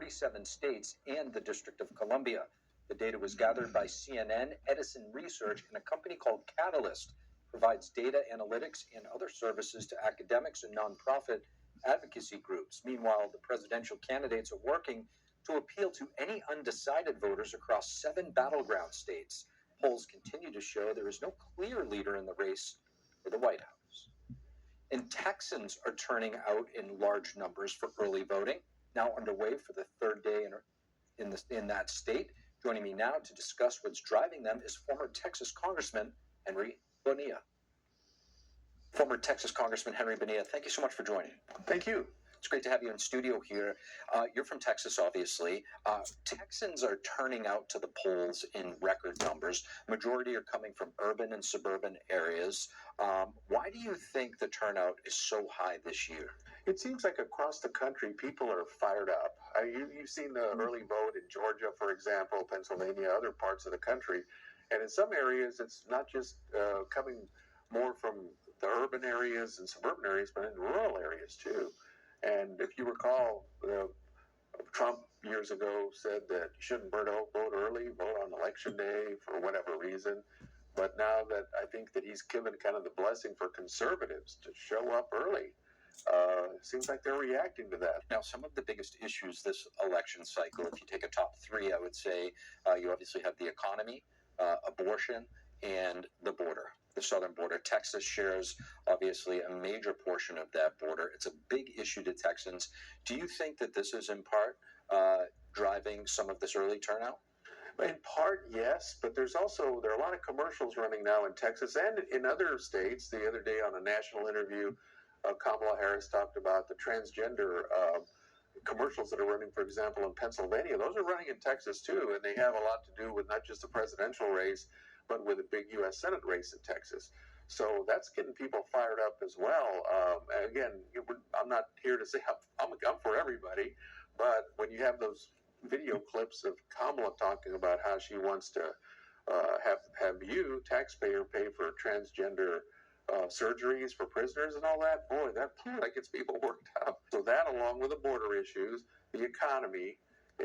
47 states and the District of Columbia. The data was gathered by CNN, Edison Research, and a company called Catalyst, provides data analytics and other services to academics and nonprofit advocacy groups. Meanwhile, the presidential candidates are working to appeal to any undecided voters across 7 battleground states. Polls continue to show there is no clear leader in the race for the White House. And Texans are turning out in large numbers for early voting, now underway for the third day in that state. Joining me now to discuss what's driving them is former Texas Congressman Henry Bonilla. Former Texas Congressman Henry Bonilla, thank you so much for joining. Thank you. It's great to have you in studio here. You're from Texas, obviously. Texans are turning out to the polls in record numbers. Majority are coming from urban and suburban areas. Why do you think the turnout is so high this year? It seems like across the country, people are fired up. You've seen the early vote in Georgia, for example, Pennsylvania, other parts of the country. And in some areas, it's not just coming more from the urban areas and suburban areas, but in rural areas too. And if you recall, Trump years ago said that you shouldn't vote early, vote on election day for whatever reason. But now that I think that he's given kind of the blessing for conservatives to show up early, seems like they're reacting to that. Now, some of the biggest issues this election cycle, if you take a top 3, I would say you obviously have the economy, abortion, and the border. The southern border. Texas shares obviously a major portion of that border. It's a big issue to Texans. Do you think that this is in part driving some of this early turnout? In part, yes, but there are a lot of commercials running now in Texas and in other states. The other day on a national interview, Kamala Harris talked about the transgender commercials that are running, for example, in Pennsylvania. Those are running in Texas too, and they have a lot to do with not just the presidential race, but with a big U.S. Senate race in Texas. So that's getting people fired up as well. Again, I'm not here to say I'm for everybody, but when you have those video clips of Kamala talking about how she wants to have you, taxpayer, pay for transgender surgeries for prisoners and all that, boy, that gets people worked up. So that, along with the border issues, the economy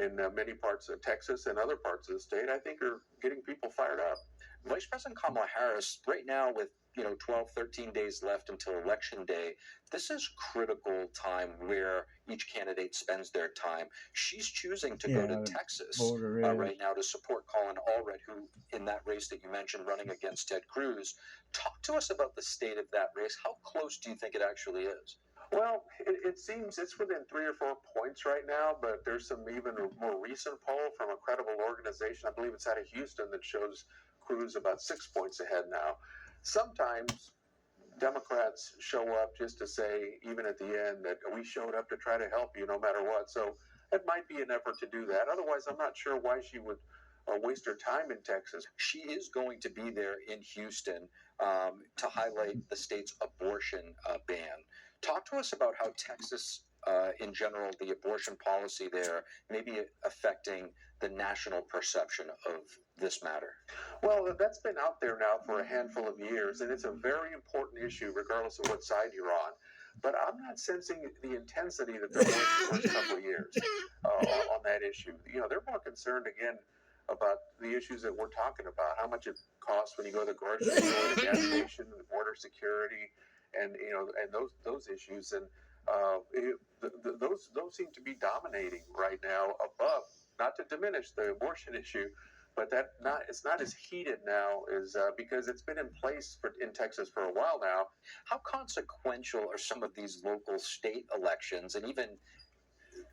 in many parts of Texas and other parts of the state, I think are getting people fired up. Vice President Kamala Harris, right now with 12, 13 days left until Election Day, this is critical time where each candidate spends their time. She's choosing to go to Texas right now to support Colin Allred, who, in that race that you mentioned, running against Ted Cruz. Talk to us about the state of that race. How close do you think it actually is? Well, it seems it's within 3 or 4 points right now, but there's some even more recent poll from a credible organization. I believe it's out of Houston that shows Cruz about 6 points ahead now. Sometimes Democrats show up just to say, even at the end, that we showed up to try to help you no matter what. So it might be an effort to do that. Otherwise, I'm not sure why she would waste her time in Texas. She is going to be there in Houston to highlight the state's abortion ban. Talk to us about how Texas, in general, the abortion policy there may be affecting the national perception of this matter. Well, that's been out there now for a handful of years, and it's a very important issue regardless of what side you're on. But I'm not sensing the intensity that there was the first couple of years on that issue. They're more concerned, again, about the issues that we're talking about, how much it costs when you go to the grocery store, the gas station, the border security, and those issues, and those seem to be dominating right now above. Not to diminish the abortion issue, but it's not as heated now as because it's been in place in Texas for a while now. How consequential are some of these local state elections, and even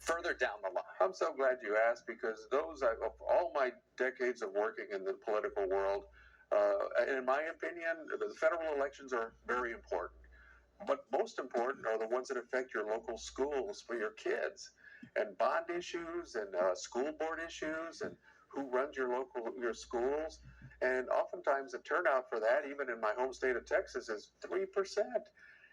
further down the line? I'm so glad you asked, because of all my decades of working in the political world, in my opinion, the federal elections are very important. But most important are the ones that affect your local schools for your kids, and bond issues and school board issues and who runs your schools. And oftentimes the turnout for that, even in my home state of Texas, is 3%.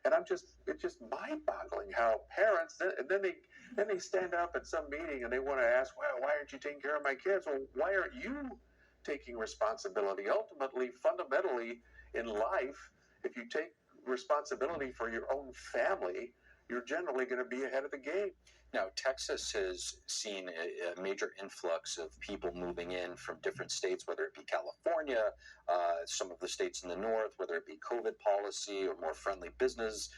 And it's just mind-boggling how parents, then they stand up at some meeting and they want to ask, well, why aren't you taking care of my kids? Well, why aren't you taking responsibility? Ultimately, fundamentally in life, if you take responsibility for your own family, you're generally going to be ahead of the game. Now, Texas has seen a major influx of people moving in from different states, whether it be California, some of the states in the north, whether it be COVID policy or more friendly business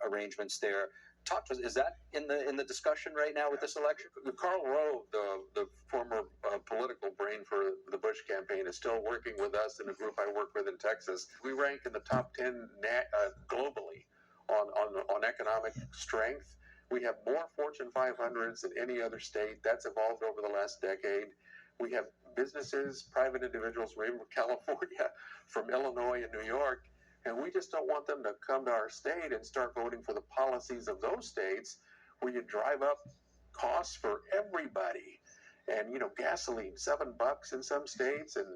arrangements there. Talk to us. Is that in the discussion right now with this election? Karl Rove, the former political brain for the Bush campaign, is still working with us in a group I work with in Texas. We rank in the top 10 globally on economic strength. We have more Fortune 500s than any other state. That's evolved over the last decade. We have businesses, private individuals from California, from Illinois and New York, and we just don't want them to come to our state and start voting for the policies of those states where you drive up costs for everybody. And, gasoline, $7 in some states, and,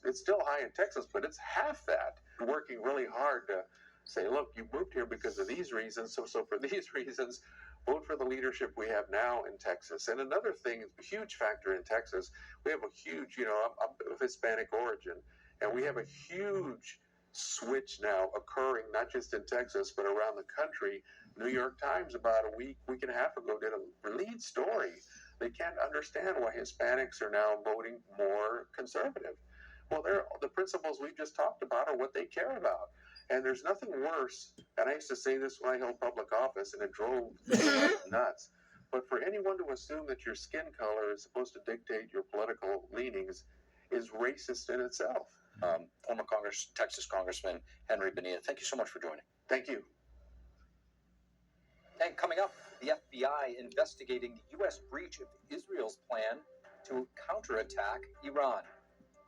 it's still high in Texas, but it's half that. We're working really hard to say, look, you moved here because of these reasons, so for these reasons, vote for the leadership we have now in Texas. And another thing, a huge factor in Texas, we have a huge, I'm of Hispanic origin, and we have a huge switch now occurring, not just in Texas, but around the country. New York Times, about a week and a half ago, did a lead story. They can't understand why Hispanics are now voting more conservative. Well, the principles we just talked about are what they care about. And there's nothing worse, and I used to say this when I held public office, and it drove me nuts. But for anyone to assume that your skin color is supposed to dictate your political leanings is racist in itself. Former Texas Congressman Henry Bonilla, thank you so much for joining. Thank you. And coming up, the FBI investigating the U.S. breach of Israel's plan to counterattack Iran.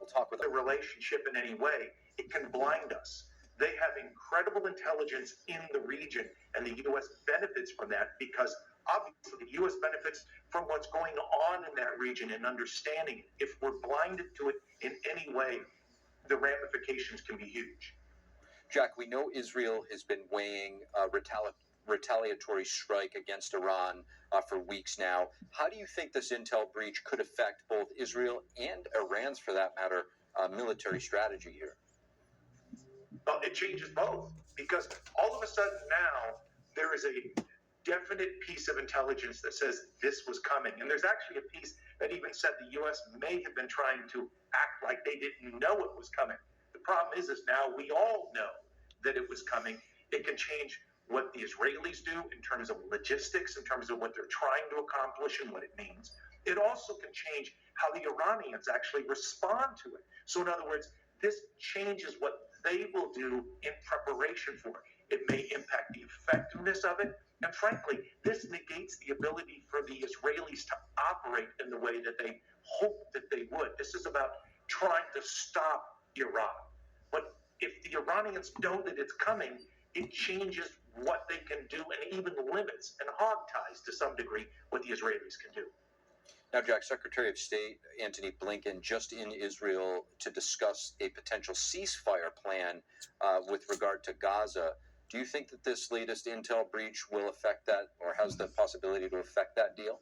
We'll talk with the relationship in any way. It can blind us. They have incredible intelligence in the region, and the U.S. benefits from that because obviously the U.S. benefits from what's going on in that region and understanding it. If we're blinded to it in any way, the ramifications can be huge. Jack, we know Israel has been weighing retaliatory strike against Iran for weeks now. How do you think this intel breach could affect both Israel and Iran's, for that matter, military strategy here? Well, it changes both because all of a sudden now there is a definite piece of intelligence that says this was coming. And there's actually a piece that even said the U.S. may have been trying to act like they didn't know it was coming. The problem is now we all know that it was coming. It can change what the Israelis do in terms of logistics, in terms of what they're trying to accomplish and what it means. It also can change how the Iranians actually respond to it. So in other words, this changes what they will do in preparation for it. It may impact the effectiveness of it. And frankly, this negates the ability for the Israelis to operate in the way that they hope that they would. This is about trying to stop Iran. But if the Iranians know that it's coming, it changes what they can do and even limits and hogties to some degree what the Israelis can do. Now, Jack, Secretary of State Antony Blinken just in Israel to discuss a potential ceasefire plan with regard to Gaza. Do you think that this latest intel breach will affect that, or has the possibility to affect that deal?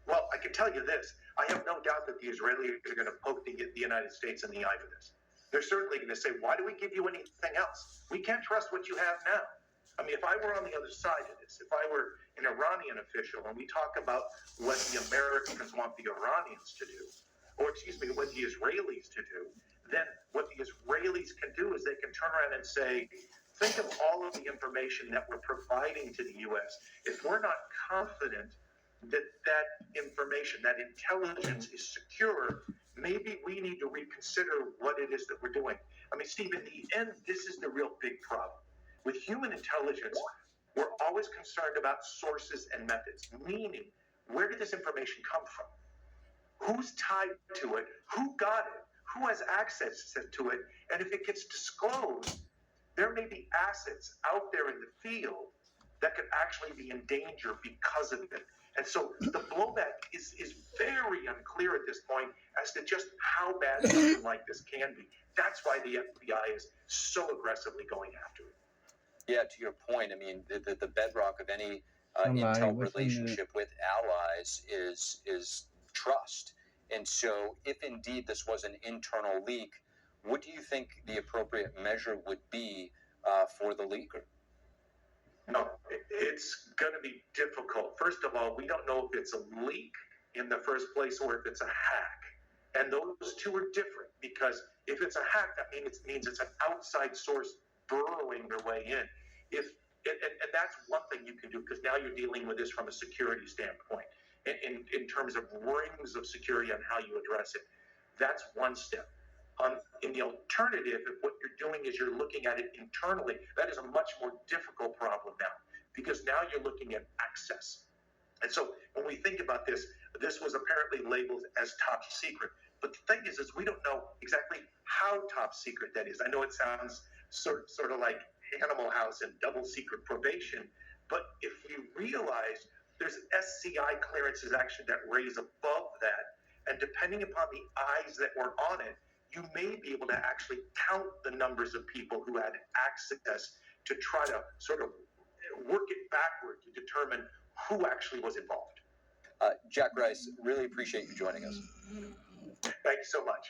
Well, I can tell you this. I have no doubt that the Israelis are going to poke the United States in the eye for this. They're certainly going to say, why do we give you anything else? We can't trust what you have now. I mean, if I were on the other side of this, if I were an Iranian official and we talk about what the Americans want the Iranians to do, or what the Israelis to do, then what the Israelis can do is they can turn around and say, think of all of the information that we're providing to the U.S. If we're not confident that that information, that intelligence is secure, maybe we need to reconsider what it is that we're doing. I mean, Steve, in the end, this is the real big problem. With human intelligence, we're always concerned about sources and methods, meaning where did this information come from? Who's tied to it? Who got it? Who has access to it? And if it gets disclosed, there may be assets out there in the field that could actually be in danger because of it. And so the blowback is very unclear at this point as to just how bad something like this can be. That's why the FBI is so aggressively going after it. Yeah, to your point, I mean, the bedrock of any intel relationship with allies is trust. And so if indeed this was an internal leak, what do you think the appropriate measure would be for the leaker? No, it's going to be difficult. First of all, we don't know if it's a leak in the first place or if it's a hack. And those two are different, because if it's a hack, that means it's an outside source burrowing their way in. And that's one thing you can do, because now you're dealing with this from a security standpoint, in terms of rings of security on how you address it. That's one step. In the alternative, if what you're doing is you're looking at it internally, that is a much more difficult problem now, because now you're looking at access. And so when we think about this, this was apparently labeled as top secret. But the thing is we don't know exactly how top secret that is. I know it sounds sort of like Animal House and double secret probation, but if you realize there's SCI clearances actually that raise above that, and depending upon the eyes that were on it, you may be able to actually count the numbers of people who had access to try to sort of work it backward to determine who actually was involved. Jack Rice, really appreciate you joining us. Thank you so much.